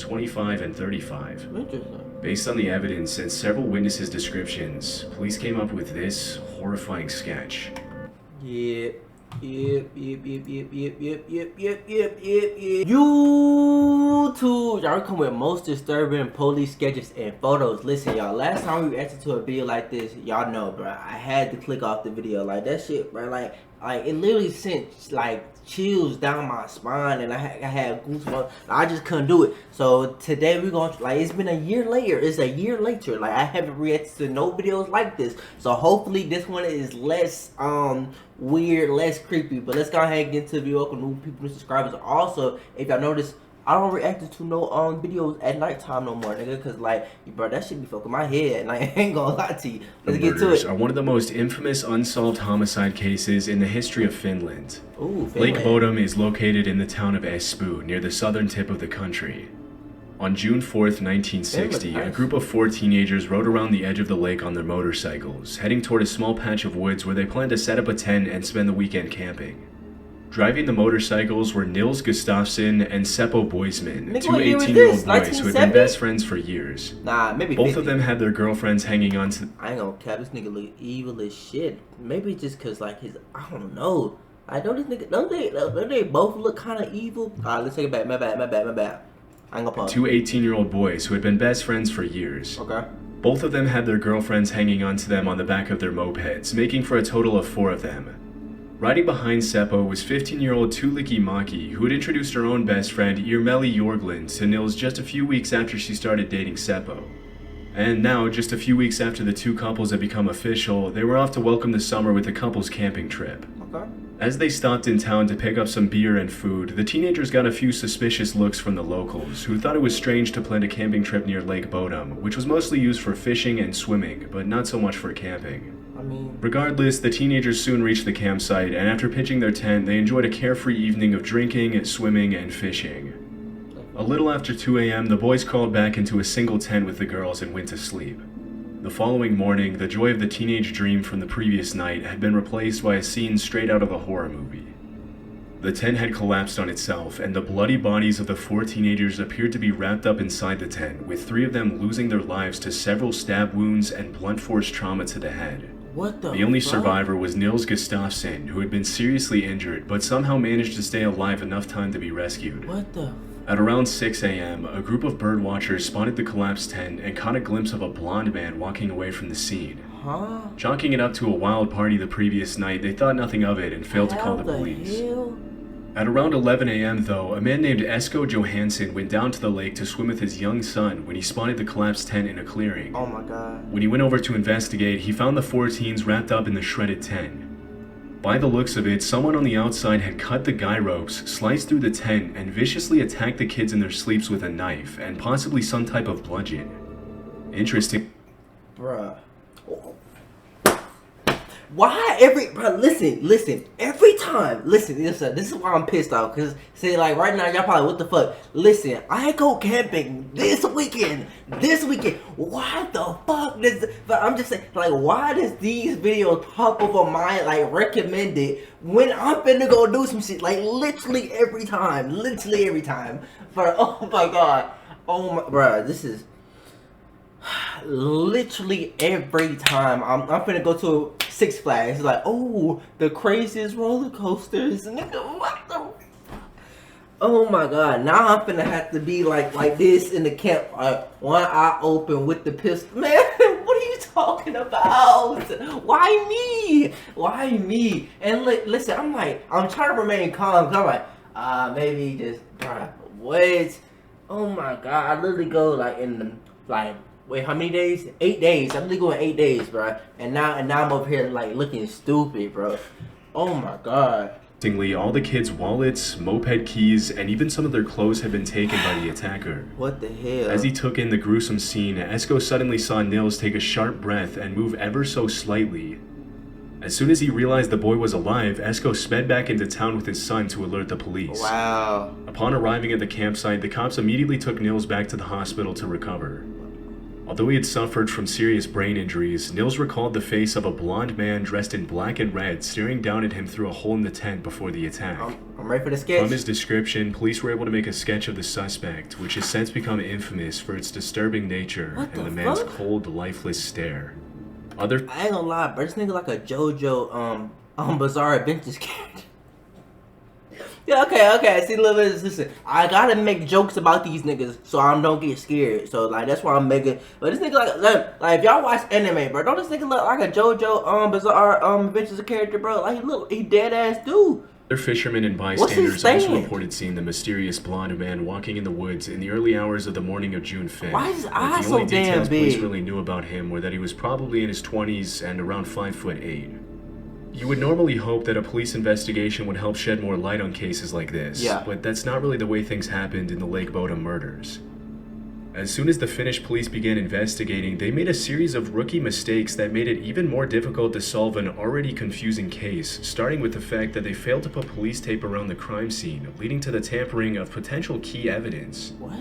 25 and 35. Interesting. Based on the evidence and several witnesses' descriptions, police came up with this horrifying sketch. Yep. YouTube, y'all come with most disturbing police sketches and photos. Listen, y'all, last time we reacted to a video like this, y'all know, bro, I had to click off the video. Like, that shit, bro, like it literally sent, like, chills down my spine, and I had goosebumps. I just couldn't do it. So today we're gonna, like, it's been a year later. It's a year later. Like, I haven't reacted to no videos like this. So hopefully this one is less weird, less creepy. But let's go ahead and get into the video. Welcome new people, new subscribers. Also, if y'all notice, I don't react to no videos at nighttime no more, nigga, cause like, bro, that shit be fucking my head, and I ain't gonna lie to you. Let's get to it. Are one of the most infamous unsolved homicide cases in the history of Finland. Ooh, Finland. Lake Bodom is located in the town of Espoo, near the southern tip of the country. On June 4th, 1960, a group of 4 teenagers rode around the edge of the lake on their motorcycles, heading toward a small patch of woods where they planned to set up a tent and spend the weekend camping. Driving the motorcycles were Nils Gustafsson and Seppo Boisman, two 18-year-old boys who had been best friends for years. Nah, maybe both 50. of them had their girlfriends hanging on to... I ain't gonna cap, this nigga look evil as shit. Maybe just cause like his, I don't know. I know this nigga, don't they both look kind of evil? Alright, let's take it back. My bad. I ain't gonna pause. Two 18-year-old boys who had been best friends for years. Okay. Both of them had their girlfriends hanging onto them on the back of their mopeds, making for a total of 4 of them. Riding behind Seppo was 15-year-old Tuulikki Maki, who had introduced her own best friend Irmeli Jorglund to Nils just a few weeks after she started dating Seppo. And now, just a few weeks after the two couples had become official, they were off to welcome the summer with the couple's camping trip. Okay. As they stopped in town to pick up some beer and food, the teenagers got a few suspicious looks from the locals, who thought it was strange to plan a camping trip near Lake Bodom, which was mostly used for fishing and swimming, but not so much for camping. Regardless, the teenagers soon reached the campsite, and after pitching their tent, they enjoyed a carefree evening of drinking, swimming, and fishing. A little after 2 a.m., the boys crawled back into a single tent with the girls and went to sleep. The following morning, the joy of the teenage dream from the previous night had been replaced by a scene straight out of a horror movie. The tent had collapsed on itself, and the bloody bodies of the 4 teenagers appeared to be wrapped up inside the tent, with 3 of them losing their lives to several stab wounds and blunt force trauma to the head. What the The only fuck? survivor was Nils Gustafsson, who had been seriously injured, but somehow managed to stay alive enough time to be rescued. What the? At around 6 a.m., a group of birdwatchers spotted the collapsed tent and caught a glimpse of a blonde man walking away from the scene. Huh? Chalking it up to a wild party the previous night, they thought nothing of it and failed to call the police. Hell? At around 11 a.m. though, a man named Esko Johansson went down to the lake to swim with his young son when he spotted the collapsed tent in a clearing. Oh my god. When he went over to investigate, he found the 4 teens wrapped up in the shredded tent. By the looks of it, someone on the outside had cut the guy ropes, sliced through the tent, and viciously attacked the kids in their sleeps with a knife, and possibly some type of bludgeon. Interesting. Bruh. Why listen, every time, this is why I'm pissed off, cause see, like, right now, y'all probably, what the fuck, listen, I go camping this weekend, why the fuck but I'm just saying, like, why does these videos pop up on my, like, recommended, when I'm finna go do some shit, like, literally every time, but, oh my god, bruh, this is, literally every time I'm finna go to Six Flags. It's like, oh, the craziest roller coasters, nigga. What the? Oh my god! Now I'm finna have to be like this in the camp, one eye open with the pistol. Man, what are you talking about? Why me? And listen, I'm trying to remain calm. Cause I'm like, maybe just, bruh, wait. Oh my god! I literally go like in the wait, how many days? 8 days. I'm literally going 8 days, bro. And now I'm over here like looking stupid, bro. Oh my god. All the kids' wallets, moped keys, and even some of their clothes had been taken by the attacker. What the hell? As he took in the gruesome scene, Esko suddenly saw Nils take a sharp breath and move ever so slightly. As soon as he realized the boy was alive, Esko sped back into town with his son to alert the police. Wow. Upon arriving at the campsite, the cops immediately took Nils back to the hospital to recover. Although he had suffered from serious brain injuries, Nils recalled the face of a blonde man dressed in black and red staring down at him through a hole in the tent before the attack. I'm ready for the sketch. From his description, police were able to make a sketch of the suspect, which has since become infamous for its disturbing nature and the man's cold, lifeless stare. I ain't gonna lie, bro. This nigga like a JoJo Bizarre Adventures character. Yeah, okay. See, listen. I gotta make jokes about these niggas so I don't get scared. So like that's why I'm making. But this nigga like if y'all watch anime, bro, don't this nigga look like a JoJo Bizarre Adventures character, bro? Like he dead ass dude. Other fishermen and bystanders also reported seeing the mysterious blonde man walking in the woods in the early hours of the morning of June 5th. Why is his eyes so damn big? The only details police really knew about him were that he was probably in his 20s and around 5'8". You would normally hope that a police investigation would help shed more light on cases like this, but that's not really the way things happened in the Lake Bodom murders. As soon as the Finnish police began investigating, they made a series of rookie mistakes that made it even more difficult to solve an already confusing case, starting with the fact that they failed to put police tape around the crime scene, leading to the tampering of potential key evidence. What?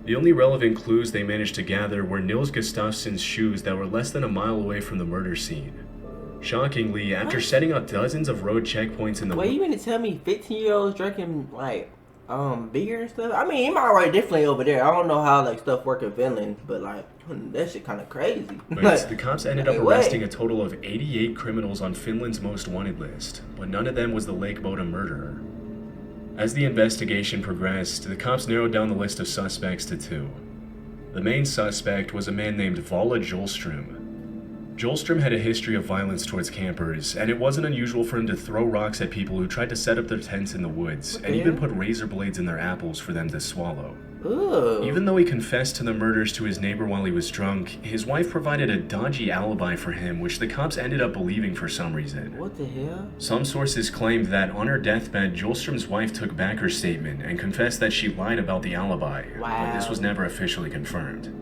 The only relevant clues they managed to gather were Nils Gustafsson's shoes that were less than a mile away from the murder scene. Shockingly, after setting up dozens of road checkpoints in the... Wait, you mean to tell me 15-year-olds drinking, like, beer and stuff? I mean, he might already definitely over there. I don't know how, like, stuff work in Finland, but, like, that shit kind of crazy. But the cops ended up arresting a total of 88 criminals on Finland's most wanted list, but none of them was the Lake Bodom murderer. As the investigation progressed, the cops narrowed down the list of suspects to 2. The main suspect was a man named Vala Jolstrom. Jolstrom had a history of violence towards campers, and it wasn't unusual for him to throw rocks at people who tried to set up their tents in the woods, and even put razor blades in their apples for them to swallow. Ooh. Even though he confessed to the murders to his neighbor while he was drunk, his wife provided a dodgy alibi for him, which the cops ended up believing for some reason. What the hell? Some sources claimed that on her deathbed, Jolstrom's wife took back her statement and confessed that she lied about the alibi, but this was never officially confirmed.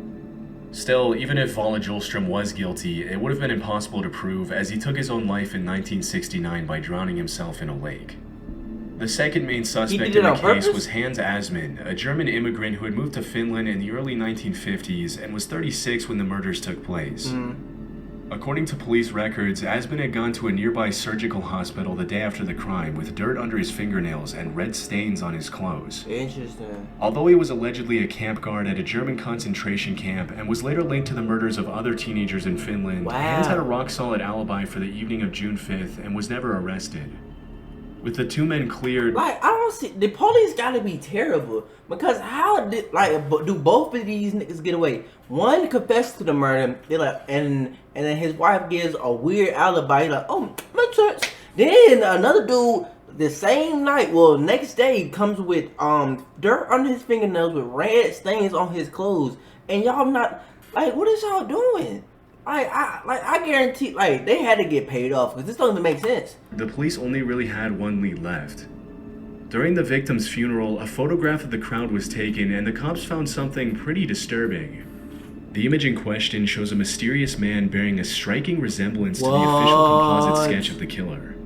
Still, even if Vala Jolstrom was guilty, it would have been impossible to prove as he took his own life in 1969 by drowning himself in a lake. The second main suspect in the case was Hans Asman, a German immigrant who had moved to Finland in the early 1950s and was 36 when the murders took place. According to police records, Asman had gone to a nearby surgical hospital the day after the crime with dirt under his fingernails and red stains on his clothes. Interesting. Although he was allegedly a camp guard at a German concentration camp and was later linked to the murders of other teenagers in Finland, Hans had a rock-solid alibi for the evening of June 5th and was never arrested. With the 2 men cleared... Like, I don't see... The police gotta be terrible. Because how did... Like, do both of these niggas get away? One confessed to the murder, and then his wife gives a weird alibi. Like, oh, makes sense. Then another dude, the same night, well, next day, comes with dirt under his fingernails with red stains on his clothes. And y'all not... Like, what is y'all doing? I guarantee, like, they had to get paid off because this doesn't make sense. The police only really had one lead left. During the victim's funeral, a photograph of the crowd was taken and the cops found something pretty disturbing. The image in question shows a mysterious man bearing a striking resemblance to the official composite sketch of the killer.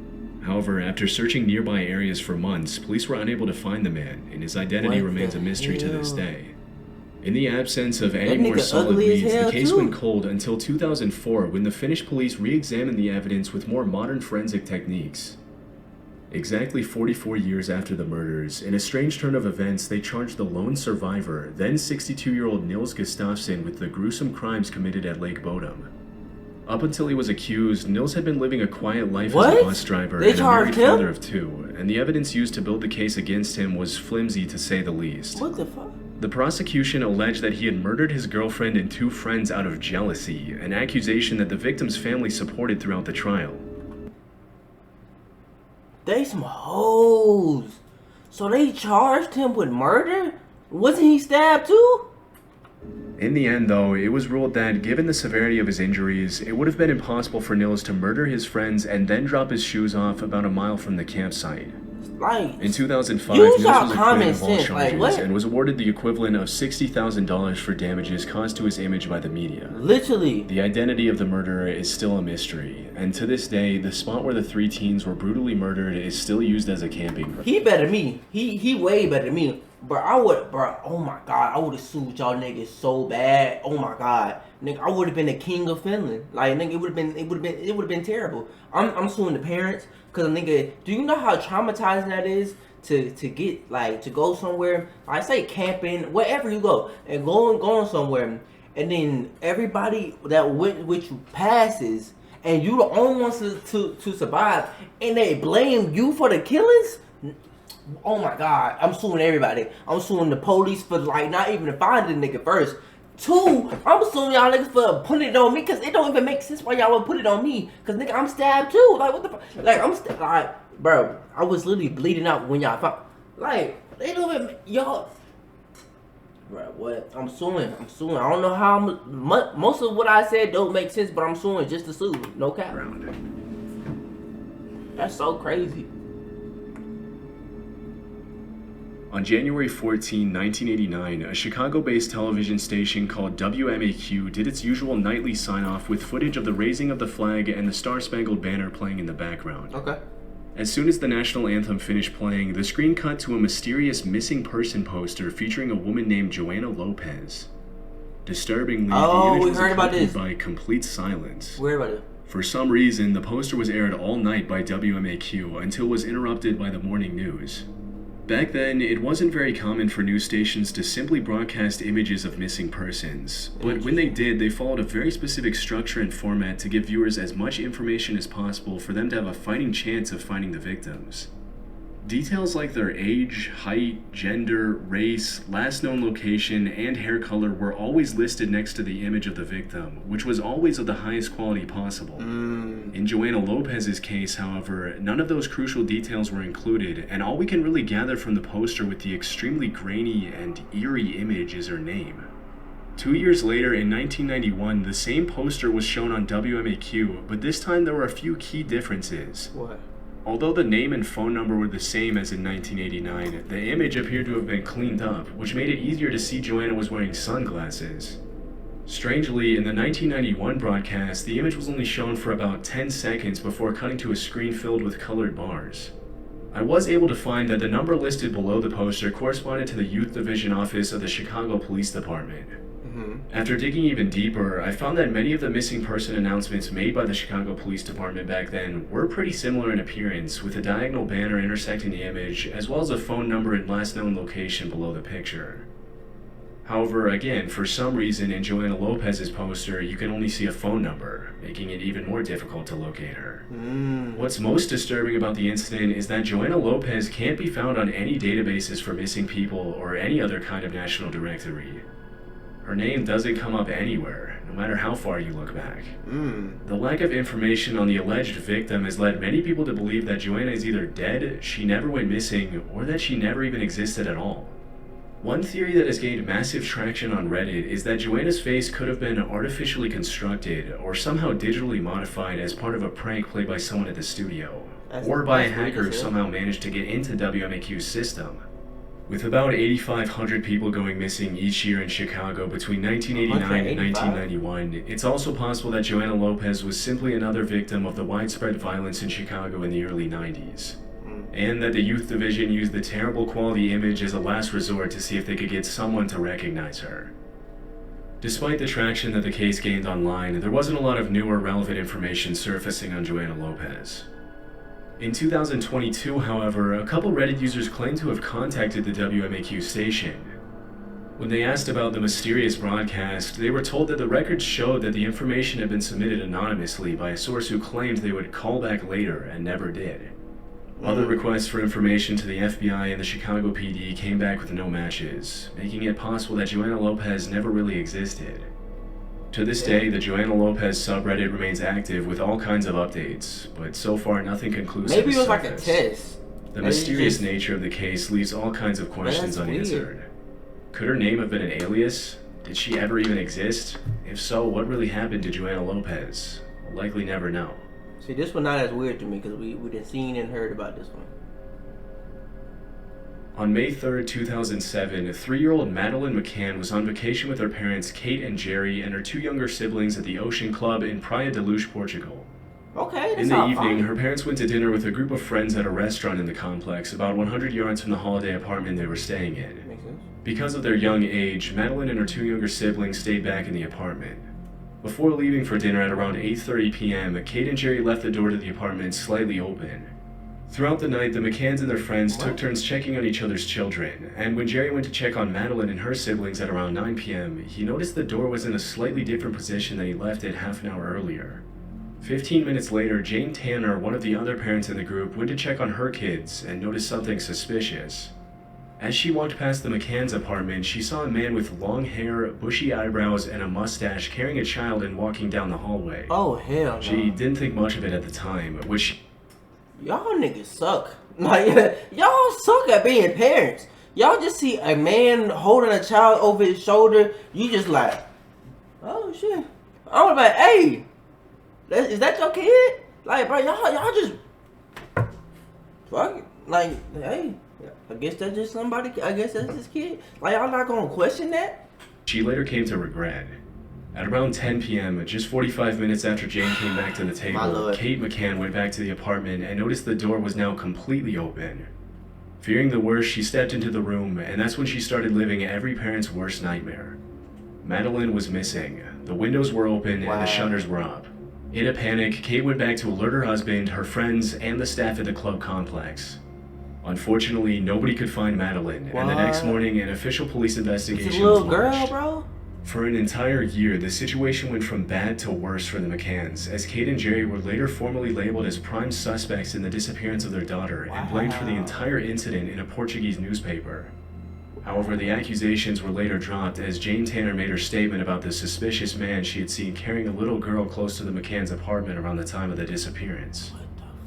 However, after searching nearby areas for months, police were unable to find the man, and his identity remains a mystery to this day. In the absence of any more solid leads, the case went cold until 2004 when the Finnish police re-examined the evidence with more modern forensic techniques. Exactly 44 years after the murders, in a strange turn of events, they charged the lone survivor, then 62-year-old Nils Gustafsson, with the gruesome crimes committed at Lake Bodom. Up until he was accused, Nils had been living a quiet life as a bus driver and a married father of 2, and the evidence used to build the case against him was flimsy to say the least. What the fuck? The prosecution alleged that he had murdered his girlfriend and 2 friends out of jealousy, an accusation that the victim's family supported throughout the trial. They some hoes. So they charged him with murder? Wasn't he stabbed too? In the end, though, it was ruled that, given the severity of his injuries, it would have been impossible for Nils to murder his friends and then drop his shoes off about a mile from the campsite. Like, in 2005, Nils was acquitted of all charges like, and was awarded the equivalent of $60,000 for damages caused to his image by the media. Literally. The identity of the murderer is still a mystery, and to this day, the spot where the 3 teens were brutally murdered is still used as a camping ground. He better than me. He way better than me. Bro, oh my god, I would have sued y'all niggas so bad. Oh my god, nigga, I would have been the king of Finland. Like, nigga, it would have been terrible. I'm suing the parents, cause nigga, do you know how traumatizing that is to get like to go somewhere? I say camping, wherever you go, and going somewhere, and then everybody that went with you passes, and you the only ones to survive, and they blame you for the killings. Oh my god, I'm suing everybody. I'm suing the police for like not even finding the nigga first. Two, I'm suing y'all niggas for putting it on me because it don't even make sense why y'all would put it on me. Cause nigga, I'm stabbed too. Like what the fuck? Like like, bro, I was literally bleeding out when y'all found. Like they don't even y'all. Bro, what? I'm suing. I don't know how most of what I said don't make sense, but I'm suing just to sue. No cap. That's so crazy. On January 14, 1989, a Chicago-based television station called WMAQ did its usual nightly sign-off with footage of the raising of the flag and the Star-Spangled Banner playing in the background. Okay. As soon as the national anthem finished playing, the screen cut to a mysterious missing person poster featuring a woman named Joanna Lopez. Disturbingly, the image was accompanied by complete silence. We heard about it. For some reason, the poster was aired all night by WMAQ until it was interrupted by the morning news. Back then, it wasn't very common for news stations to simply broadcast images of missing persons, but when they did, they followed a very specific structure and format to give viewers as much information as possible for them to have a fighting chance of finding the victims. Details like their age, height, gender, race, last known location, and hair color were always listed next to the image of the victim, which was always of the highest quality possible. In Joanna Lopez's case, however, none of those crucial details were included, and all we can really gather from the poster with the extremely grainy and eerie image is her name. 2 years later, in 1991, the same poster was shown on WMAQ, but this time there were a few key differences. What? Although the name and phone number were the same as in 1989, the image appeared to have been cleaned up, which made it easier to see Joanna was wearing sunglasses. Strangely, in the 1991 broadcast, the image was only shown for about 10 seconds before cutting to a screen filled with colored bars. I was able to find that the number listed below the poster corresponded to the Youth Division office of the Chicago Police Department. After digging even deeper, I found that many of the missing person announcements made by the Chicago Police Department back then were pretty similar in appearance, with a diagonal banner intersecting the image, as well as a phone number and last known location below the picture. However, again, for some reason in Joanna Lopez's poster, you can only see a phone number, making it even more difficult to locate her. What's most disturbing about the incident is that Joanna Lopez can't be found on any databases for missing people or any other kind of national directory. Her name doesn't come up anywhere, no matter how far you look back. The lack of information on the alleged victim has led many people to believe that Joanna is either dead, she never went missing, or that she never even existed at all. One theory that has gained massive traction on Reddit is that Joanna's face could have been artificially constructed or somehow digitally modified as part of a prank played by someone at the studio, or by a hacker who somehow managed to get into WMAQ's system. With about 8,500 people going missing each year in Chicago between 1989 and 1991, it's also possible that Joanna Lopez was simply another victim of the widespread violence in Chicago in the early 90s. And that the Youth Division used the terrible quality image as a last resort to see if they could get someone to recognize her. Despite the traction that the case gained online, there wasn't a lot of new or relevant information surfacing on Joanna Lopez. In 2022, however, a couple Reddit users claimed to have contacted the WMAQ station. When they asked about the mysterious broadcast, they were told that the records showed that the information had been submitted anonymously by a source who claimed they would call back later and never did. Other requests for information to the FBI and the Chicago PD came back with no matches, making it possible that Joanna Lopez never really existed. To this day, the Joanna Lopez subreddit remains active with all kinds of updates, but so far nothing conclusive. Maybe it was like a test. The mysterious nature of the case leaves all kinds of questions unanswered. Could her name have been an alias? Did she ever even exist? If so, what really happened to Joanna Lopez? We'll likely never know. See, this one not as weird to me because we done seen and heard about this one. On May 3rd, 2007, 3-year-old Madeleine McCann was on vacation with her parents Kate and Jerry and her 2 younger siblings at the Ocean Club in Praia de Luz, Portugal. Okay, in the evening, her parents went to dinner with a group of friends at a restaurant in the complex, about 100 yards from the holiday apartment they were staying in. Because of their young age, Madeleine and her two younger siblings stayed back in the apartment. Before leaving for dinner at around 8:30 p.m., Kate and Jerry left the door to the apartment slightly open. Throughout the night, the McCanns and their friends took turns checking on each other's children, and when Jerry went to check on Madeleine and her siblings at around 9 p.m., he noticed the door was in a slightly different position than he left it half an hour earlier. 15 minutes later, Jane Tanner, one of the other parents in the group, went to check on her kids and noticed something suspicious. As she walked past the McCann's apartment, she saw a man with long hair, bushy eyebrows, and a mustache carrying a child and walking down the hallway. Oh, hell no. She didn't think much of it at the time, which... Y'all niggas suck. Like, y'all suck at being parents. Y'all just see a man holding a child over his shoulder, you just like, oh shit. I'm like, hey, is that your kid? Like, bro, y'all just fuck it. Like, hey, I guess that's just somebody. I guess that's his kid. Like, y'all not gonna question that? She later came to regret. At around 10 p.m., just 45 minutes after Jane came back to the table, Kate McCann went back to the apartment and noticed the door was now completely open. Fearing the worst, she stepped into the room, and that's when she started living every parent's worst nightmare. Madeleine was missing. The windows were open and the shutters were up. In a panic, Kate went back to alert her husband, her friends, and the staff at the club complex. Unfortunately, nobody could find Madeleine, and the next morning, an official police investigation was launched. Girl, bro? For an entire year, the situation went from bad to worse for the McCanns, as Kate and Jerry were later formally labeled as prime suspects in the disappearance of their daughter and blamed for the entire incident in a Portuguese newspaper. However, the accusations were later dropped as Jane Tanner made her statement about the suspicious man she had seen carrying a little girl close to the McCanns' apartment around the time of the disappearance.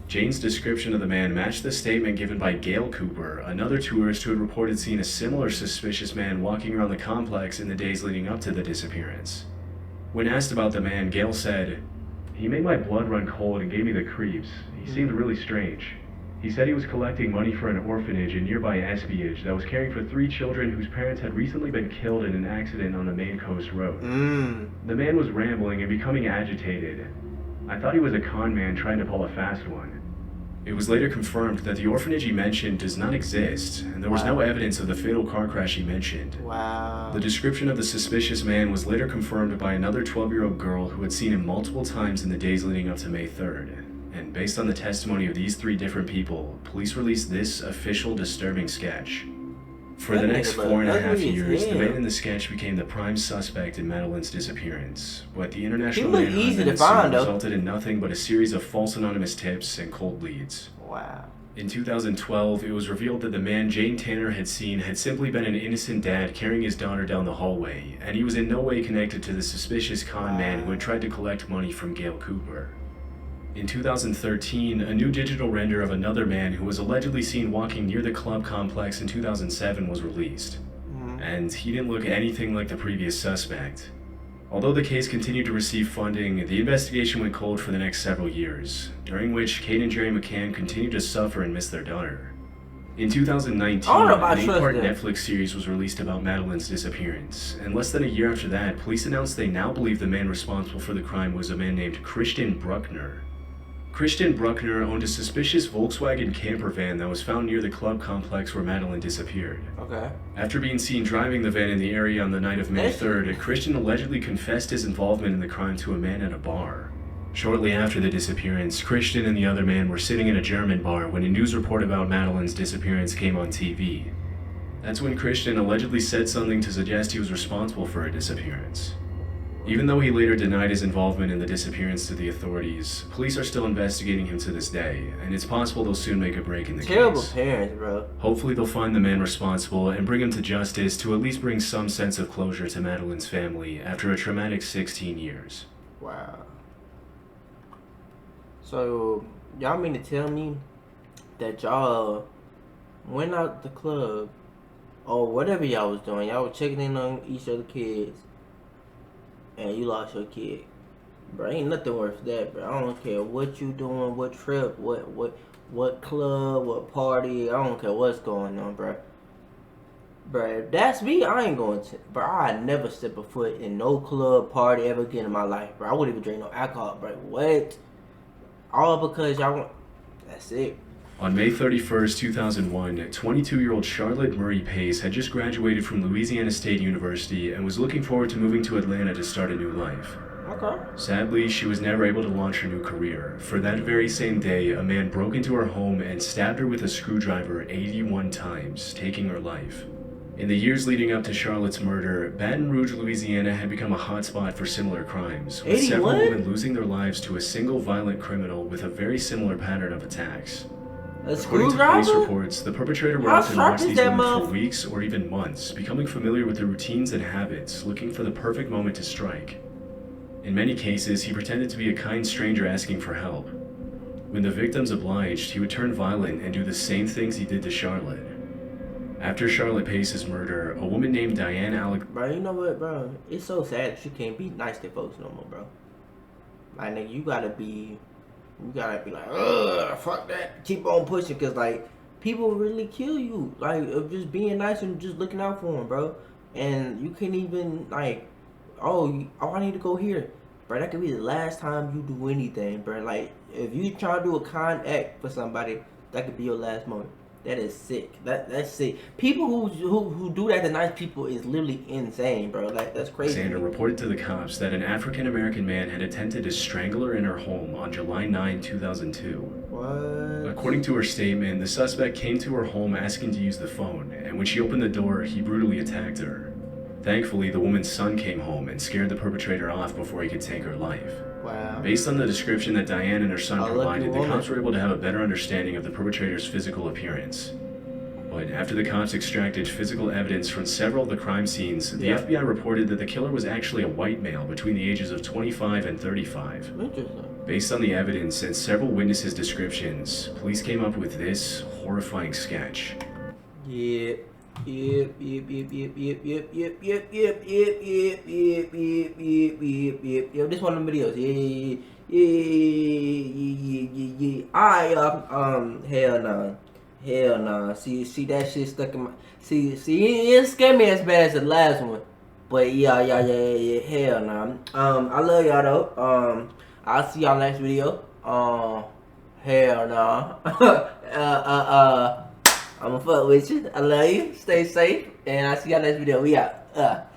Jane's description of the man matched the statement given by Gail Cooper, another tourist who had reported seeing a similar suspicious man walking around the complex in the days leading up to the disappearance. When asked about the man, Gail said, "He made my blood run cold and gave me the creeps. He seemed really strange. He said he was collecting money for an orphanage in nearby Espionage that was caring for 3 children whose parents had recently been killed in an accident on the Main Coast Road. The man was rambling and becoming agitated. I thought he was a con man trying to pull a fast one." It was later confirmed that the orphanage he mentioned does not exist, and there was no evidence of the fatal car crash he mentioned. The description of the suspicious man was later confirmed by another 12-year-old girl who had seen him multiple times in the days leading up to May 3rd. And based on the testimony of these 3 different people, police released this official disturbing sketch. For the next 4.5 years, the man in the sketch became the prime suspect in Madeleine's disappearance, but the international manhunt that ensued resulted in nothing but a series of false anonymous tips and cold leads. In 2012, it was revealed that the man Jane Tanner had seen had simply been an innocent dad carrying his daughter down the hallway, and he was in no way connected to the suspicious con man who had tried to collect money from Gail Cooper. In 2013, a new digital render of another man who was allegedly seen walking near the club complex in 2007 was released, and he didn't look anything like the previous suspect. Although the case continued to receive funding, the investigation went cold for the next several years, during which Kate and Jerry McCann continued to suffer and miss their daughter. In 2019, an 8-part Netflix series was released about Madeleine's disappearance, and less than a year after that, police announced they now believe the man responsible for the crime was a man named Christian Bruckner. Christian Bruckner owned a suspicious Volkswagen camper van that was found near the club complex where Madeleine disappeared. After being seen driving the van in the area on the night of May 3rd, Christian allegedly confessed his involvement in the crime to a man at a bar. Shortly after the disappearance, Christian and the other man were sitting in a German bar when a news report about Madeleine's disappearance came on TV. That's when Christian allegedly said something to suggest he was responsible for her disappearance. Even though he later denied his involvement in the disappearance to the authorities, police are still investigating him to this day, and it's possible they'll soon make a break in the case. Terrible parents, bro. Hopefully they'll find the man responsible and bring him to justice to at least bring some sense of closure to Madeleine's family after a traumatic 16 years. Wow. So, y'all mean to tell me that y'all went out the club, or whatever y'all was doing, y'all were checking in on each other kids, and you lost your kid? Bro, ain't nothing worth that, bro. I don't care what you doing, what trip, what club, what party. I don't care what's going on, bro. Bro, if that's me, I ain't going to. Bro, I'd never step a foot in no club, party ever again in my life, bro. I wouldn't even drink no alcohol, bro. What? All because y'all want. That's it. On May 31st, 2001, 22-year-old Charlotte Murray Pace had just graduated from Louisiana State University and was looking forward to moving to Atlanta to start a new life. Okay. Sadly, she was never able to launch her new career. For that very same day, a man broke into her home and stabbed her with a screwdriver 81 times, taking her life. In the years leading up to Charlotte's murder, Baton Rouge, Louisiana had become a hotspot for similar crimes, with 81? several women losing their lives to a single violent criminal with a very similar pattern of attacks. A According to police screwdriver? reports, the perpetrator would How often sharp watch is these that women for motherf- weeks or even months, becoming familiar with their routines and habits, looking for the perfect moment to strike. In many cases, he pretended to be a kind stranger asking for help. When the victims obliged, he would turn violent and do the same things he did to Charlotte. After Charlotte Pace's murder, a woman named Diane Alexander. Bro, you know what, bro? It's so sad that you can't be nice to folks no more, bro. Like, nigga, you gotta be like, ugh, fuck that. Keep on pushing, because, like, people really kill you. Like, of just being nice and just looking out for them, bro. And you can't even, like, I need to go here. Bro, that could be the last time you do anything, bro. Like, if you try to do a kind act for somebody, that could be your last moment. That is sick. That's sick. People who do that to nice people is literally insane, bro. Like, that's crazy. Alexander reported to the cops that an African-American man had attempted to strangle her in her home on July 9, 2002. What? According to her statement, the suspect came to her home asking to use the phone, and when she opened the door, he brutally attacked her. Thankfully, the woman's son came home and scared the perpetrator off before he could take her life. Wow. Based on the description that Diane and her son A lucky provided, the woman. cops were able to have a better understanding of the perpetrator's physical appearance. But after the cops extracted physical evidence from several of the crime scenes, the Yeah. FBI reported that the killer was actually a white male between the ages of 25 and 35. Interesting. Based on the evidence and several witnesses' descriptions, police came up with this horrifying sketch. Yep. This one of them videos. Yeah. Alright, y'all. Hell no. See that shit stuck in my. See, it didn't scare me as bad as the last one. But yeah. Hell no. I love y'all though. I'll see y'all next video. Hell no. I'ma fuck with you. I love you. Stay safe. And I'll see y'all next video. We out.